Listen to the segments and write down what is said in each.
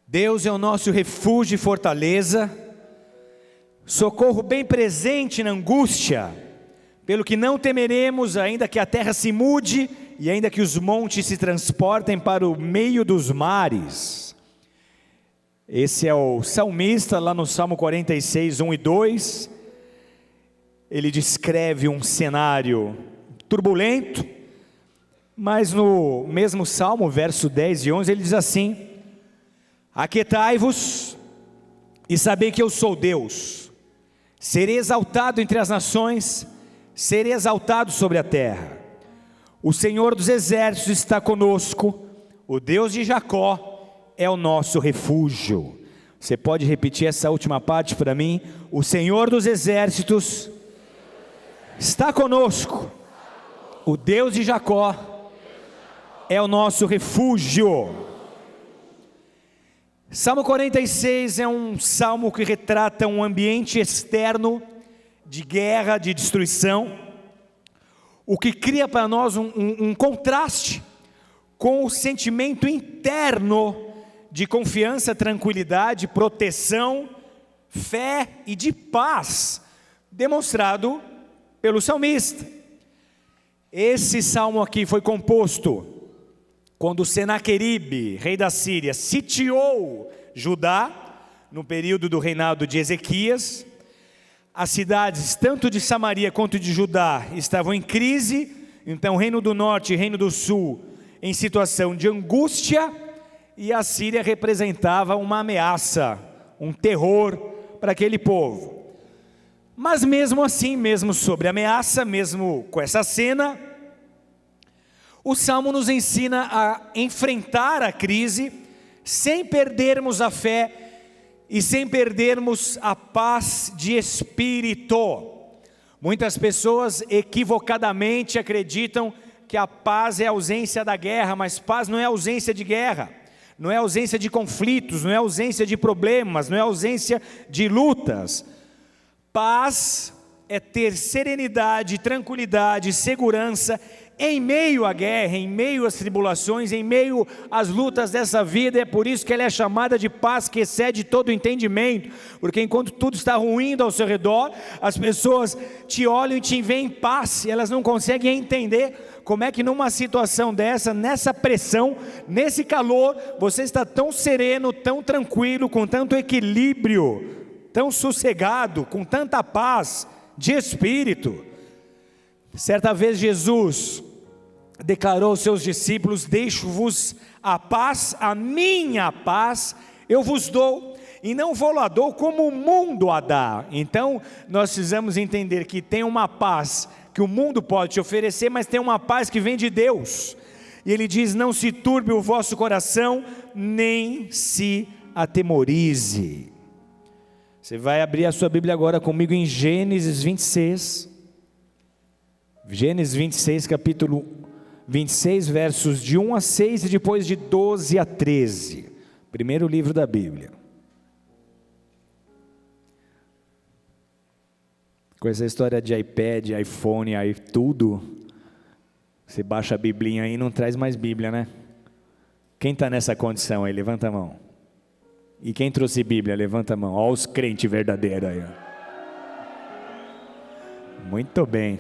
Deus é o nosso refúgio e fortaleza, socorro bem presente na angústia, pelo que não temeremos, ainda que a terra se mude, e ainda que os montes se transportem para o meio dos mares. Esse é o salmista, lá no Salmo 46, 1 e 2, ele descreve um cenário turbulento, mas no mesmo Salmo, verso 10 e 11, ele diz assim: aquietai-vos e sabei que eu sou Deus, serei exaltado entre as nações, serei exaltado sobre a terra. O Senhor dos exércitos está conosco, o Deus de Jacó é o nosso refúgio. Você pode repetir essa última parte para mim? O Senhor dos exércitos está conosco, o Deus de Jacó é o nosso refúgio. Salmo 46 é um salmo que retrata um ambiente externo de guerra, de destruição, o que cria para nós um contraste com o sentimento interno de confiança, tranquilidade, proteção, fé e de paz, demonstrado pelo salmista. Esse salmo aqui foi composto quando Senaqueribe, rei da Síria, sitiou Judá, no período do reinado de Ezequias. As cidades, tanto de Samaria quanto de Judá, estavam em crise, então o reino do norte e o reino do sul, em situação de angústia, e a Síria representava uma ameaça, um terror para aquele povo. Mas mesmo assim, mesmo sobre a ameaça, mesmo com essa cena, o Salmo nos ensina a enfrentar a crise, sem perdermos a fé e sem perdermos a paz de espírito. Muitas pessoas equivocadamente acreditam que a paz é a ausência da guerra, mas paz não é ausência de guerra, não é ausência de conflitos, não é ausência de problemas, não é ausência de lutas. Paz é ter serenidade, tranquilidade, segurança em meio à guerra, em meio às tribulações, em meio às lutas dessa vida. É por isso que ela é chamada de paz que excede todo o entendimento, porque enquanto tudo está ruindo ao seu redor, as pessoas te olham e te veem em paz, e elas não conseguem entender como é que numa situação dessa, nessa pressão, nesse calor, você está tão sereno, tão tranquilo, com tanto equilíbrio, tão sossegado, com tanta paz de espírito. Certa vez Jesus declarou aos seus discípulos: deixo-vos a paz, a minha paz eu vos dou, e não vou a dou como o mundo a dá. Então nós precisamos entender que tem uma paz que o mundo pode te oferecer, mas tem uma paz que vem de Deus, e Ele diz: não se turbe o vosso coração, nem se atemorize. Você vai abrir a sua Bíblia agora comigo em Gênesis 26, Gênesis 26, capítulo 26, versos de 1 a 6 e depois de 12 a 13, primeiro livro da Bíblia. Com essa história de iPad, iPhone, tudo, você baixa a Biblinha aí e não traz mais Bíblia, né? Quem está nessa condição aí? Levanta a mão. E quem trouxe Bíblia? Levanta a mão. Olha os crentes verdadeiros aí. Muito bem.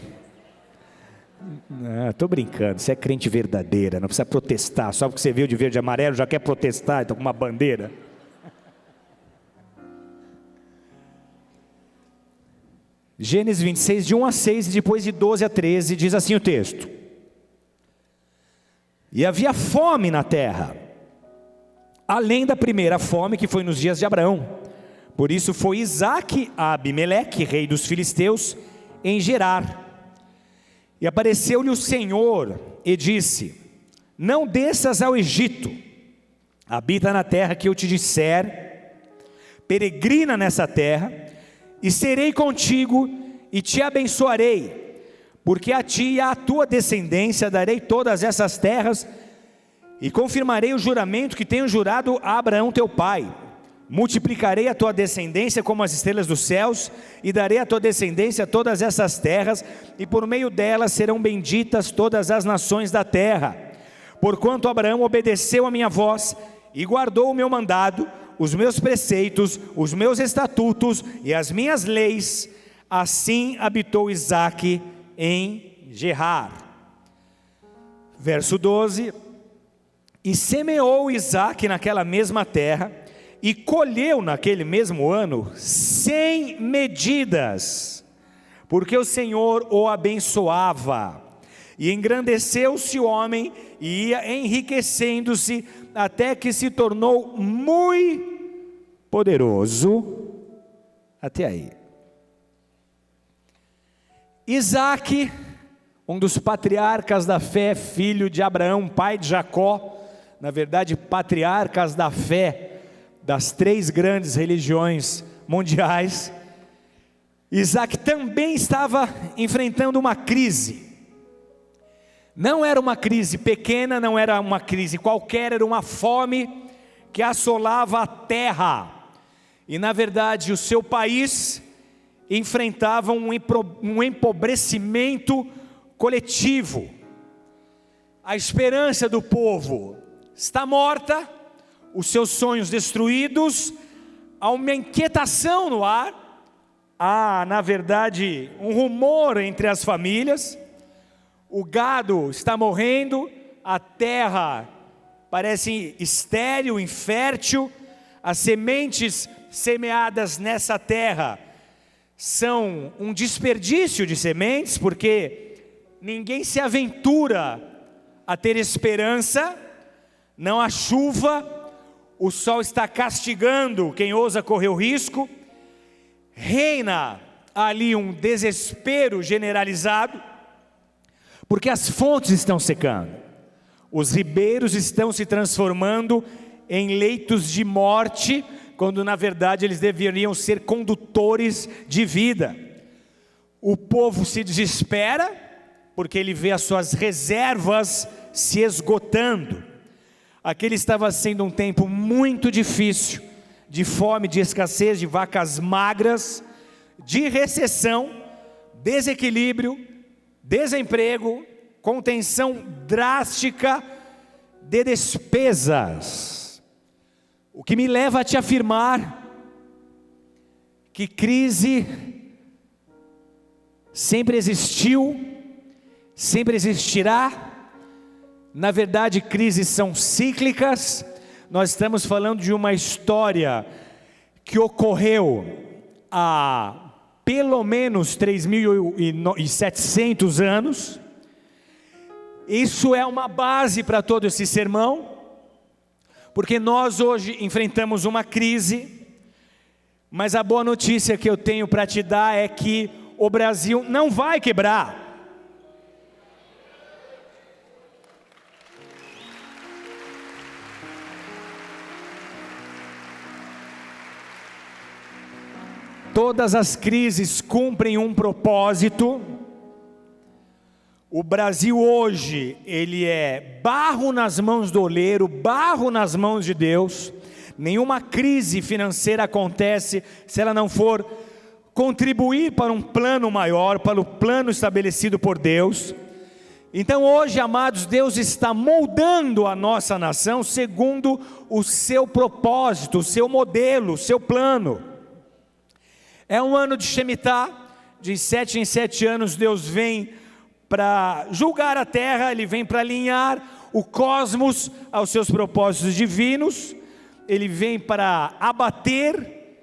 Estou brincando, você é crente verdadeira, não precisa protestar, só porque você viu de verde e amarelo já quer protestar, então com uma bandeira. Gênesis 26, de 1 a 6 e depois de 12 a 13, diz assim o texto: e havia fome na terra, além da primeira fome que foi nos dias de Abraão. Por isso foi Isaque a Abimeleque, rei dos filisteus, em Gerar. E apareceu-lhe o Senhor e disse: não desças ao Egito, habita na terra que eu te disser, peregrina nessa terra, e serei contigo e te abençoarei, porque a ti e à tua descendência darei todas essas terras, e confirmarei o juramento que tenho jurado a Abraão teu pai. Multiplicarei a tua descendência como as estrelas dos céus, e darei à tua descendência todas essas terras, e por meio delas serão benditas todas as nações da terra. Porquanto Abraão obedeceu a minha voz, e guardou o meu mandado, os meus preceitos, os meus estatutos e as minhas leis, assim habitou Isaque em Gerar. Verso 12: e semeou Isaque naquela mesma terra, e colheu naquele mesmo ano 100 medidas, porque o Senhor o abençoava. E engrandeceu-se o homem, e ia enriquecendo-se, até que se tornou muito poderoso. Até aí. Isaque, um dos patriarcas da fé, filho de Abraão, pai de Jacó, na verdade patriarcas da fé das 3 grandes religiões mundiais. Isaque também estava enfrentando uma crise. Não era uma crise pequena, não era uma crise qualquer, era uma fome que assolava a terra. E na verdade o seu país enfrentava um empobrecimento coletivo. A esperança do povo está morta, os seus sonhos destruídos, há uma inquietação no ar, há na verdade um rumor entre as famílias. O gado está morrendo, a terra parece estéril, infértil, as sementes semeadas nessa terra são um desperdício de sementes, porque ninguém se aventura a ter esperança, não há chuva, o sol está castigando quem ousa correr o risco, reina ali um desespero generalizado, porque as fontes estão secando, os ribeiros estão se transformando em leitos de morte, quando na verdade eles deveriam ser condutores de vida. O povo se desespera, porque ele vê as suas reservas se esgotando. Aquele estava sendo um tempo muito difícil, de fome, de escassez, de vacas magras, de recessão, desequilíbrio, desemprego, contenção drástica de despesas. O que me leva a te afirmar que crise sempre existiu, sempre existirá. Na verdade, crises são cíclicas. Nós estamos falando de uma história que ocorreu há pelo menos 3.700 anos. Isso é uma base para todo esse sermão, porque nós hoje enfrentamos uma crise, mas a boa notícia que eu tenho para te dar é que o Brasil não vai quebrar. Todas as crises cumprem um propósito. O Brasil hoje, ele é barro nas mãos do oleiro, barro nas mãos de Deus. Nenhuma crise financeira acontece se ela não for contribuir para um plano maior, para o plano estabelecido por Deus. Então hoje, amados, Deus está moldando a nossa nação segundo o seu propósito, o seu modelo, o seu plano. É um ano de Shemitah, de 7 em 7 anos Deus vem para julgar a terra, Ele vem para alinhar o cosmos aos seus propósitos divinos, Ele vem para abater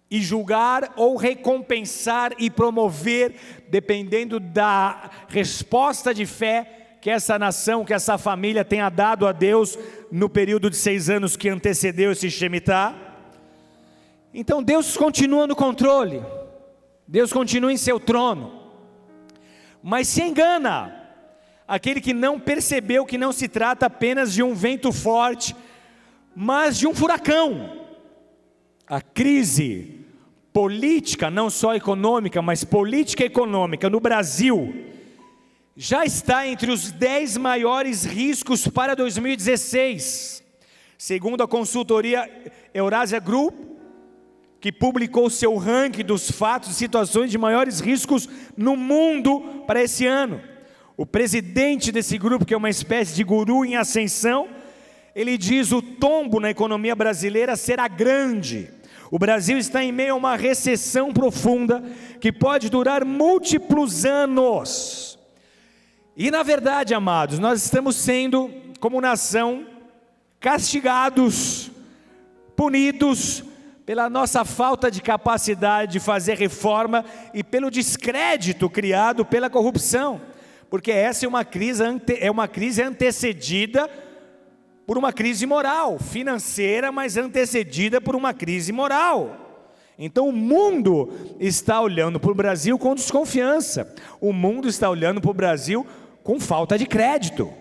e julgar ou recompensar e promover, dependendo da resposta de fé que essa nação, que essa família tenha dado a Deus no período de 6 anos que antecedeu esse Shemitah. Então Deus continua no controle, Deus continua em seu trono, mas se engana aquele que não percebeu que não se trata apenas de um vento forte, mas de um furacão. A crise política, não só econômica, mas política e econômica no Brasil, já está entre os 10 maiores riscos para 2016, segundo a consultoria Eurasia Group, que publicou seu ranking dos fatos e situações de maiores riscos no mundo para esse ano. O presidente desse grupo, que é uma espécie de guru em ascensão, ele diz: o tombo na economia brasileira será grande. O Brasil está em meio a uma recessão profunda que pode durar múltiplos anos. E na verdade, amados, nós estamos sendo, como nação, castigados, punidos pela nossa falta de capacidade de fazer reforma e pelo descrédito criado pela corrupção, porque essa é uma crise antecedida por uma crise moral, financeira, mas antecedida por uma crise moral. Então o mundo está olhando para o Brasil com desconfiança, o mundo está olhando para o Brasil com falta de crédito.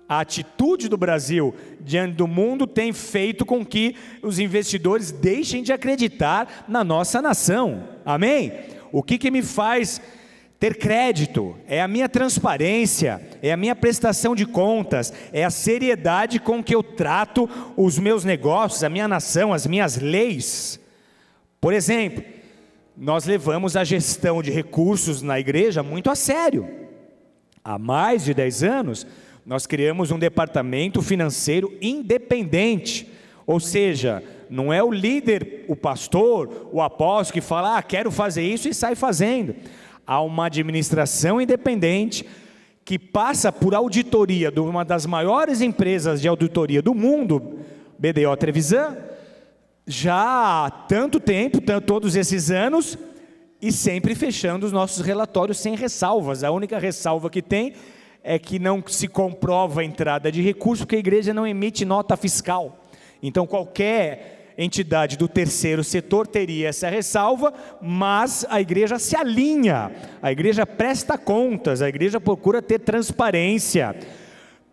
A atitude do Brasil diante do mundo tem feito com que os investidores deixem de acreditar na nossa nação. Amém? O que me faz ter crédito? É a minha transparência, é a minha prestação de contas, é a seriedade com que eu trato os meus negócios, a minha nação, as minhas leis. Por exemplo, nós levamos a gestão de recursos na igreja muito a sério. Há mais de 10 anos, nós criamos um departamento financeiro independente, ou seja, não é o líder, o pastor, o apóstolo que fala, quero fazer isso e sai fazendo. Há uma administração independente que passa por auditoria de uma das maiores empresas de auditoria do mundo, BDO Trevisan, já há tanto tempo, todos esses anos, e sempre fechando os nossos relatórios sem ressalvas. A única ressalva que tem é que não se comprova a entrada de recursos, porque a igreja não emite nota fiscal. Então qualquer entidade do terceiro setor teria essa ressalva, mas a igreja se alinha, a igreja presta contas, a igreja procura ter transparência.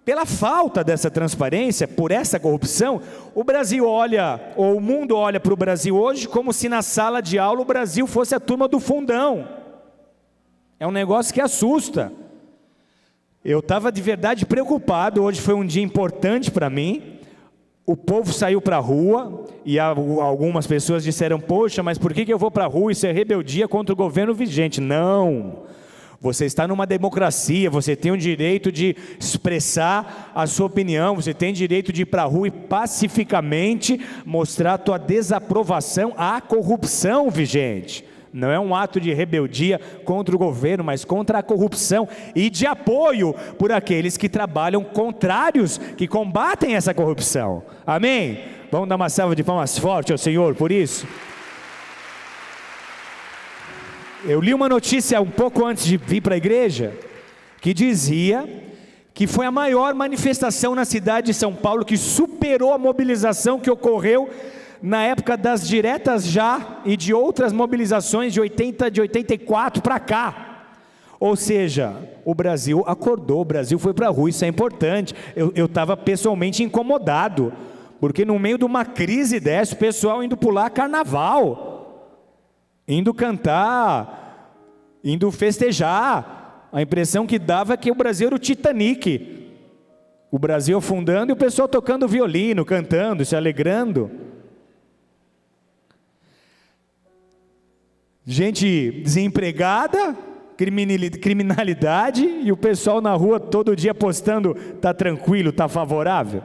Pela falta dessa transparência, por essa corrupção, o Brasil olha, ou o mundo olha para o Brasil hoje como se na sala de aula o Brasil fosse a turma do fundão. É um negócio que assusta. Eu estava de verdade preocupado, hoje foi um dia importante para mim. O povo saiu para a rua e algumas pessoas disseram, poxa, mas por que eu vou para a rua? Isso é rebeldia contra o governo vigente. Não, você está numa democracia, você tem o direito de expressar a sua opinião, você tem direito de ir para a rua e pacificamente mostrar a tua desaprovação à corrupção vigente. Não é um ato de rebeldia contra o governo, mas contra a corrupção e de apoio por aqueles que trabalham contrários, que combatem essa corrupção. Amém? Vamos dar uma salva de palmas forte ao Senhor por isso? Eu li uma notícia um pouco antes de vir para a igreja, que dizia que foi a maior manifestação na cidade de São Paulo, que superou a mobilização que ocorreu na época das diretas já e de outras mobilizações de 84 para cá. Ou seja, o Brasil acordou, o Brasil foi para a rua, isso é importante. Eu estava pessoalmente incomodado, porque no meio de uma crise dessa, o pessoal indo pular carnaval, indo cantar, indo festejar. A impressão que dava é que o Brasil era o Titanic, o Brasil afundando e o pessoal tocando violino, cantando, se alegrando. Gente desempregada, criminalidade, e o pessoal na rua todo dia postando, está tranquilo, está favorável.